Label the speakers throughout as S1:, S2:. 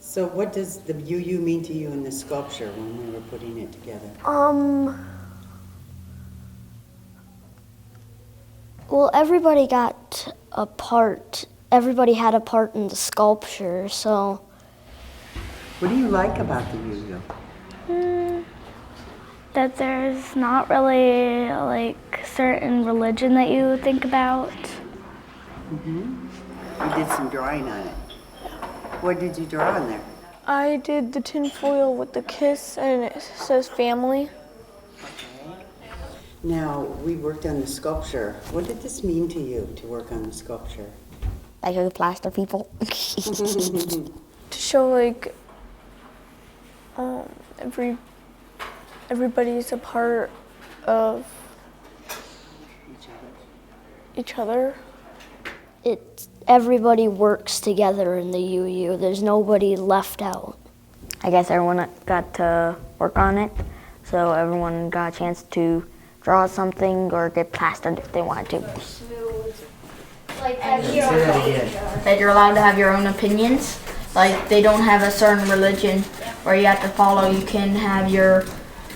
S1: So what does the UU mean to you in the sculpture when we were putting it together?
S2: Well, everybody got a part. Everybody had a part in the sculpture, so.
S1: What do you like about the UU?
S3: That there's not really like certain religion that you think about.
S1: You did some drawing on it. What did you draw on there?
S4: I did the tin foil with the kiss and it says family.
S1: Now, we worked on the sculpture. What did this mean to you to work on the sculpture?
S2: Like a plaster people.
S4: To show like everybody's a part of each other.
S2: Everybody works together in the UU. There's nobody left out.
S5: I guess everyone got to work on it, so everyone got a chance to draw something or get plastered if they wanted to.
S6: That you're allowed to have your own opinions. Like, they don't have a certain religion where you have to follow. You can have your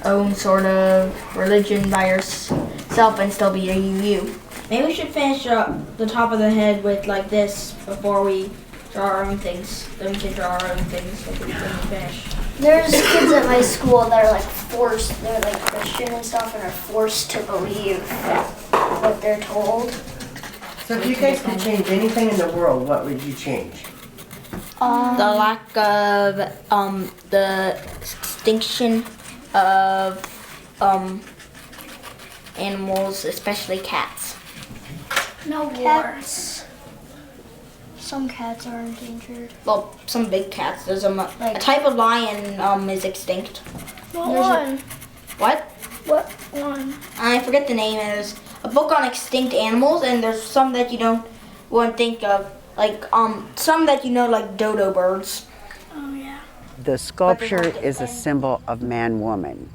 S6: own sort of religion by yourself and still be a UU. Maybe we should finish the top of the head with like this before we draw our own things. Then we can draw our own things when we finish.
S2: There's kids at my school that are like forced, they're like Christian and stuff and are forced to believe what they're told.
S7: So if you guys could change anything in the world, what would you change?
S6: The lack of the extinction of animals, especially cats.
S3: No wars. Some cats are endangered.
S6: Well, some big cats. There's a type of lion is extinct.
S3: What one?
S6: What?
S3: What one?
S6: I forget the name. There's a book on extinct animals, and there's some that you wouldn't think of, like some that you know, like dodo birds.
S3: Oh yeah.
S1: The sculpture is a symbol of man-woman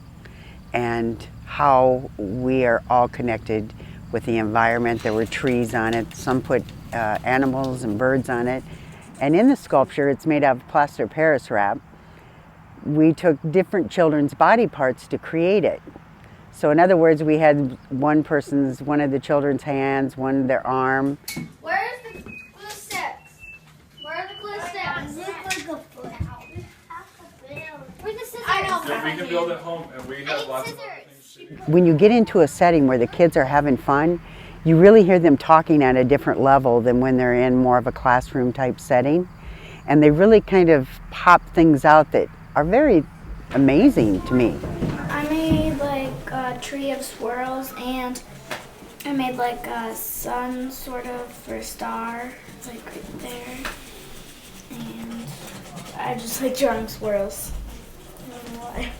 S1: and how we are all connected with the environment. There were trees on it. Some put animals and birds on it. And in the sculpture, it's made out of plaster Paris wrap. We took different children's body parts to create it. So in other words, we had one of the children's hands, one their arm.
S3: Where's the glue sticks? Where are the glue sticks? Look like a foot. Where's the scissors? I know.
S8: So we can build at home, and we have lots of other things to do.
S1: When you get into a setting where the kids are having fun, you really hear them talking at a different level than when they're in more of a classroom type setting. And they really kind of pop things out that are very amazing to me.
S3: I made like a tree of swirls and I made like a sun sort of for a star. It's like right there. And I just like drawing swirls. I don't know why.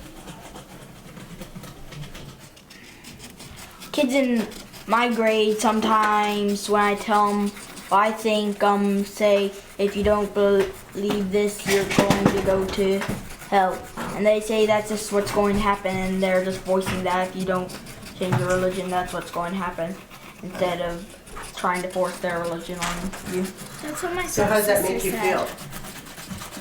S6: Kids in my grade sometimes, when I tell them what I think, say, if you don't believe this, you're going to go to hell. And they say that's just what's going to happen, and they're just voicing that if you don't change your religion, that's what's going to happen, instead of trying to force their religion on you.
S3: That's what my
S7: So how does that make you feel?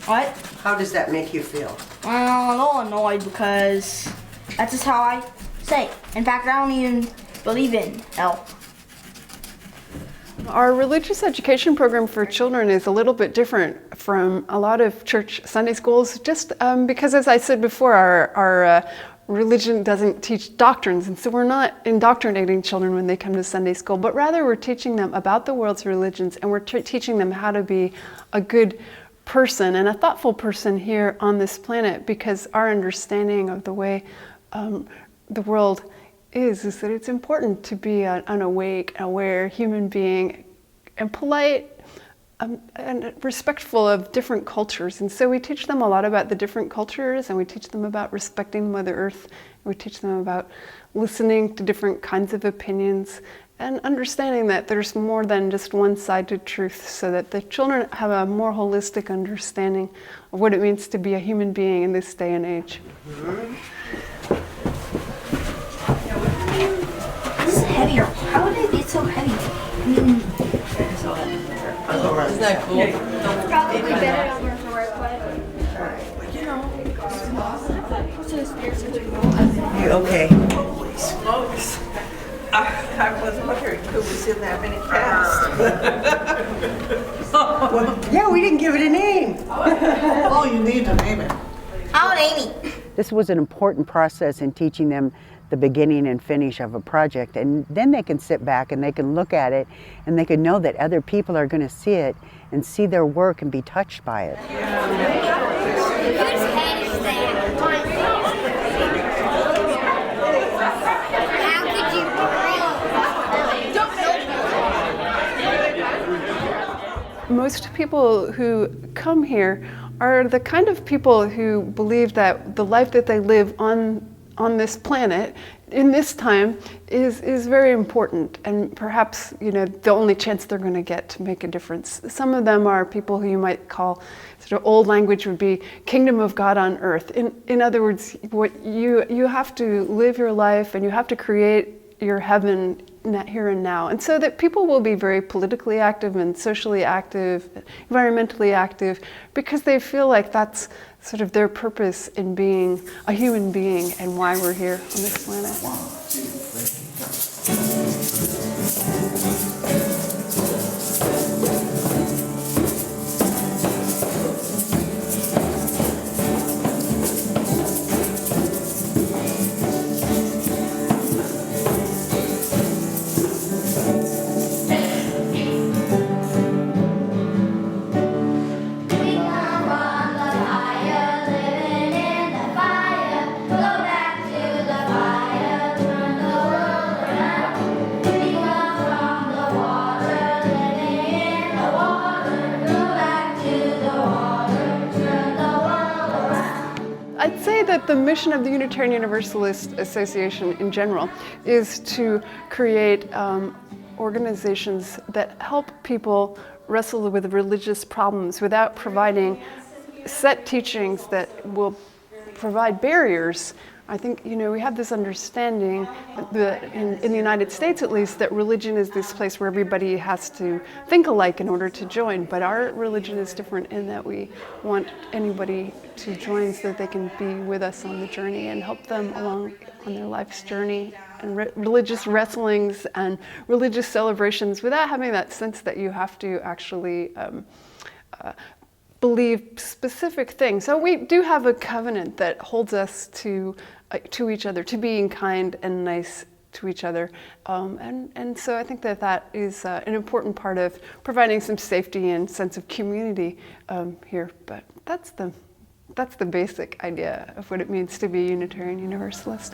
S6: What?
S7: How does that make you feel?
S6: Well, I'm a little annoyed because that's just how I say. In fact, I don't even believe in hell.
S9: Our religious education program for children is a little bit different from a lot of church Sunday schools, just because, as I said before, our religion doesn't teach doctrines, and so we're not indoctrinating children when they come to Sunday school, but rather we're teaching them about the world's religions, and we're teaching them how to be a good person and a thoughtful person here on this planet, because our understanding of the way the world is that it's important to be an awake, aware human being and polite and respectful of different cultures. And so we teach them a lot about the different cultures, and we teach them about respecting Mother Earth, and we teach them about listening to different kinds of opinions and understanding that there's more than just one side to truth, so that the children have a more holistic understanding of what it means to be a human being in this day and age.
S6: This is heavier. How would it be so heavy?
S7: Isn't that cool?
S3: Probably better over to work with.
S7: you okay?
S10: Holy smokes. I was wondering who was in that mini cast.
S7: Well, yeah, we didn't give it a name.
S10: Oh, you need to name it.
S2: How old Amy?
S1: This was an important process in teaching them the beginning and finish of a project, and then they can sit back and they can look at it and they can know that other people are going to see it and see their work and be touched by it.
S2: Whose head is that? How could you breathe?
S9: Most people who come here are the kind of people who believe that the life that they live on this planet in this time is very important, and perhaps the only chance they're going to get to make a difference. Some of them are people who you might call, sort of old language would be kingdom of God on earth. In other words, what you have to live your life and you have to create your heaven here and now. And so that people will be very politically active and socially active, environmentally active, because they feel like that's sort of their purpose in being a human being and why we're here on this planet.
S11: 1, 2,
S9: I'd say that the mission of the Unitarian Universalist Association in general is to create organizations that help people wrestle with religious problems without providing set teachings that will provide barriers. I think, we have this understanding that in the United States at least, that religion is this place where everybody has to think alike in order to join. But our religion is different in that we want anybody to join so that they can be with us on the journey and help them along on their life's journey, and religious wrestlings and religious celebrations without having that sense that you have to actually believe specific things. So we do have a covenant that holds us to each other, to being kind and nice to each other, and so I think that is an important part of providing some safety and sense of community here. But that's the basic idea of what it means to be a Unitarian Universalist.